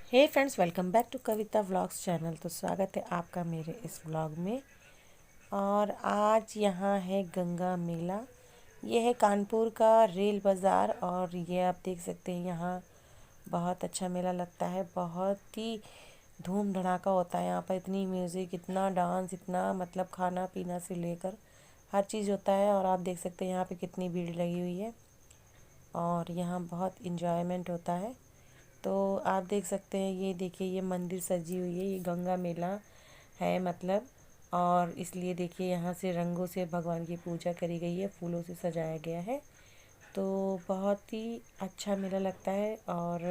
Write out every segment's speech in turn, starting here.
Hey friends, welcome back to Kavita vlogs channel. तो स्वागत है आपका मेरे इस व्लॉग में। और आज यहाँ है गंगा मेला। ये है कानपुर का रेल बाज़ार और ये आप देख सकते हैं, यहाँ बहुत अच्छा मेला लगता है। बहुत ही धूम धड़ाका होता है यहाँ पर। इतनी म्यूज़िक, इतना डांस, इतना मतलब खाना पीना से लेकर हर चीज़ होता है। और आप देख सकते हैं यहाँ पे कितनी भीड़ लगी हुई है और यहाँ बहुत इन्जॉयमेंट होता है। तो आप देख सकते हैं, ये देखिए, ये मंदिर सजी हुई है। ये गंगा मेला है मतलब, और इसलिए देखिए यहाँ से रंगों से भगवान की पूजा करी गई है, फूलों से सजाया गया है। तो बहुत ही अच्छा मेला लगता है। और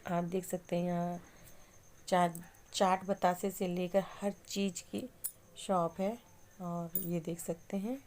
आप देख सकते हैं यहाँ चाट बतासे से लेकर हर चीज़ की शॉप है। और ये देख सकते हैं।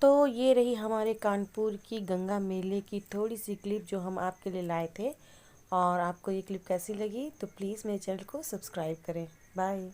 तो ये रही हमारे कानपुर की गंगा मेले की थोड़ी सी क्लिप जो हम आपके लिए लाए थे। और आपको ये क्लिप कैसी लगी तो प्लीज़ मेरे चैनल को सब्सक्राइब करें। बाय।